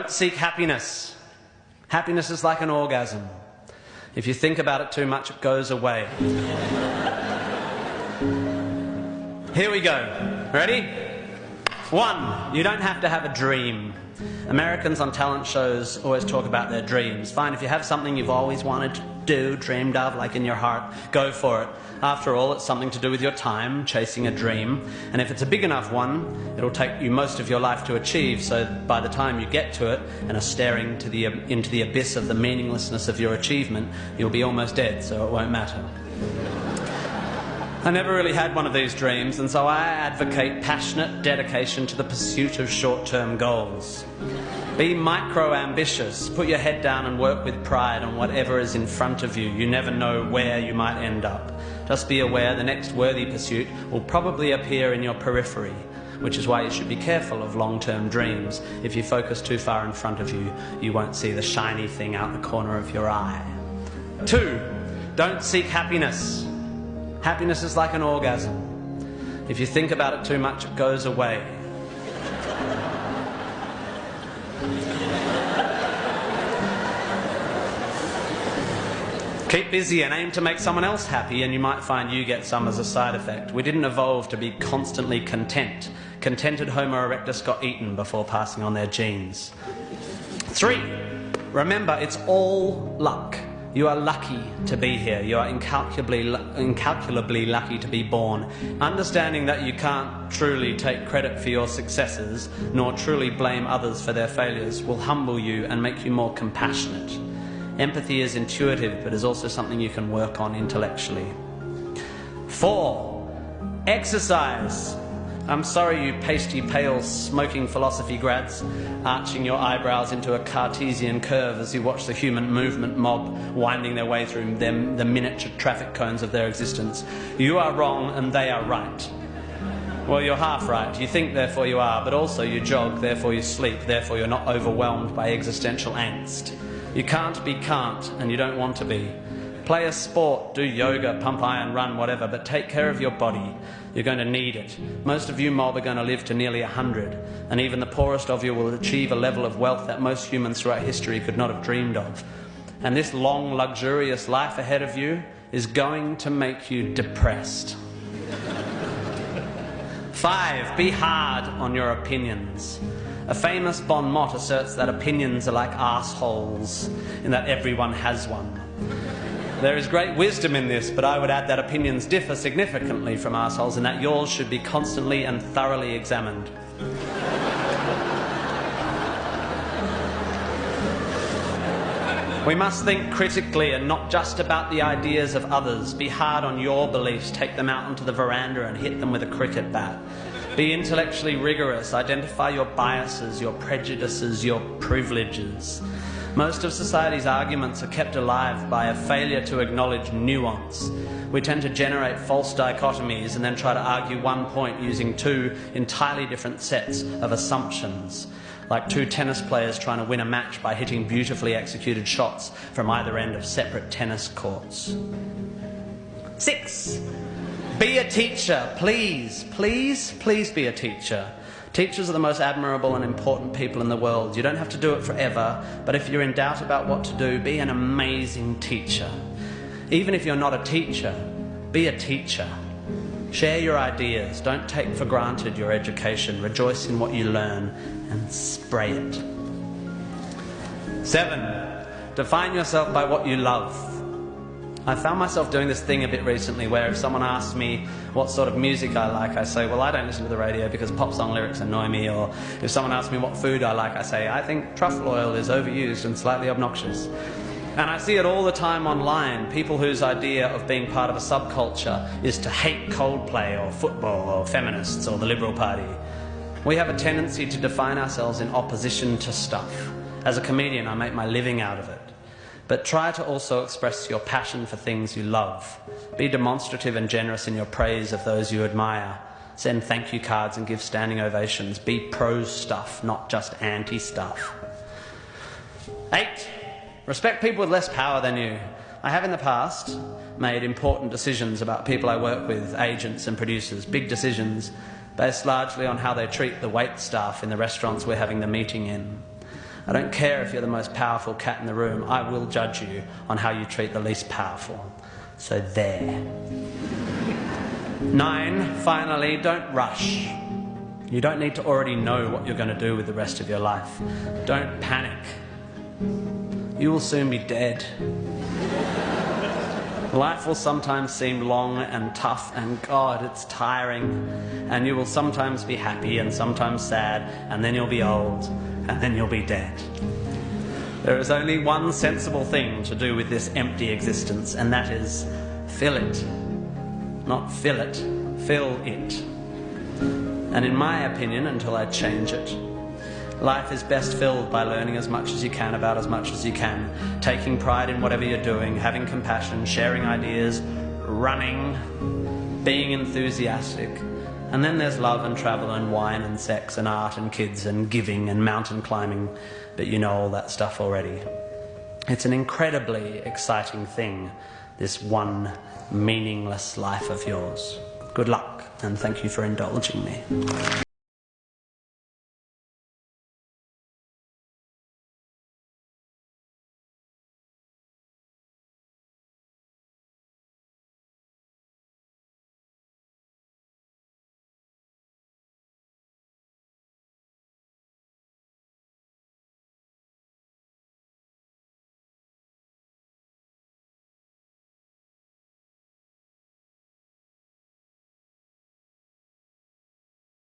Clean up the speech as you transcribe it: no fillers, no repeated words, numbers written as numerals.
Don't seek happiness. Happiness is like an orgasm. If you think about it too much, it goes away. Here we go. Ready? 1. You don't have to have a dream. Americans on talent shows always talk about their dreams. Fine, if you have something you've always wanted to do, dreamed of, like in your heart, go for it. After all, it's something to do with your time, chasing a dream. And if it's a big enough one, it'll take you most of your life to achieve, so by the time you get to it and are staring into the abyss of the meaninglessness of your achievement, you'll be almost dead, so it won't matter. I never really had one of these dreams, and so I advocate passionate dedication to the pursuit of short-term goals. Be micro-ambitious. Put your head down and work with pride on whatever is in front of you. You never know where you might end up. Just be aware the next worthy pursuit will probably appear in your periphery, which is why you should be careful of long-term dreams. If you focus too far in front of you, you won't see the shiny thing out the corner of your eye. 2. Don't seek happiness. Happiness is like an orgasm. If you think about it too much, it goes away. Keep busy and aim to make someone else happy, and you might find you get some as a side effect. We didn't evolve to be constantly content. Contented Homo erectus got eaten before passing on their genes. 3. Remember, it's all luck. You are lucky to be here. You are incalculably lucky to be born. Understanding that you can't truly take credit for your successes, nor truly blame others for their failures, will humble you and make you more compassionate. Empathy is intuitive, but is also something you can work on intellectually. 4. Exercise. I'm sorry, you pasty, pale, smoking philosophy grads, arching your eyebrows into a Cartesian curve as you watch the human movement mob winding their way through the miniature traffic cones of their existence. You are wrong and they are right. Well, you're half right. You think, therefore you are, but also you jog, therefore you sleep, therefore you're not overwhelmed by existential angst. You can't be can't, and you don't want to be. Play a sport, do yoga, pump iron, run, whatever, but take care of your body. You're going to need it. Most of you mob are going to live to nearly 100, and even the poorest of you will achieve a level of wealth that most humans throughout history could not have dreamed of. And this long, luxurious life ahead of you is going to make you depressed. 5. Be hard on your opinions. A famous bon mot asserts that opinions are like arseholes, in that everyone has one. There is great wisdom in this, but I would add that opinions differ significantly from arseholes, and that yours should be constantly and thoroughly examined. We must think critically and not just about the ideas of others. Be hard on your beliefs, take them out onto the veranda and hit them with a cricket bat. Be intellectually rigorous, identify your biases, your prejudices, your privileges. Most of society's arguments are kept alive by a failure to acknowledge nuance. We tend to generate false dichotomies and then try to argue one point using two entirely different sets of assumptions, like two tennis players trying to win a match by hitting beautifully executed shots from either end of separate tennis courts. 6. Be a teacher. Please, please, please be a teacher. Teachers are the most admirable and important people in the world. You don't have to do it forever, but if you're in doubt about what to do, be an amazing teacher. Even if you're not a teacher, be a teacher. Share your ideas. Don't take for granted your education. Rejoice in what you learn and spray it. 7. Define yourself by what you love. I found myself doing this thing a bit recently where if someone asks me what sort of music I like, I say, well, I don't listen to the radio because pop song lyrics annoy me. Or if someone asks me what food I like, I say, I think truffle oil is overused and slightly obnoxious. And I see it all the time online, people whose idea of being part of a subculture is to hate Coldplay or football or feminists or the Liberal Party. We have a tendency to define ourselves in opposition to stuff. As a comedian, I make my living out of it. But try to also express your passion for things you love. Be demonstrative and generous in your praise of those you admire. Send thank you cards and give standing ovations. Be pro-stuff, not just anti-stuff. 8. Respect people with less power than you. I have in the past made important decisions about people I work with, agents and producers, big decisions, based largely on how they treat the wait staff in the restaurants we're having the meeting in. I don't care if you're the most powerful cat in the room. I will judge you on how you treat the least powerful. So there. 9, finally, don't rush. You don't need to already know what you're going to do with the rest of your life. Don't panic. You will soon be dead. Life will sometimes seem long and tough, and God, it's tiring. And you will sometimes be happy and sometimes sad, and then you'll be old, and then you'll be dead. There is only one sensible thing to do with this empty existence, and that is fill it. Not fill it, fill it. And in my opinion, until I change it, life is best filled by learning as much as you can about as much as you can, taking pride in whatever you're doing, having compassion, sharing ideas, running, being enthusiastic. And then there's love and travel and wine and sex and art and kids and giving and mountain climbing, but you know all that stuff already. It's an incredibly exciting thing, this one meaningless life of yours. Good luck, and thank you for indulging me.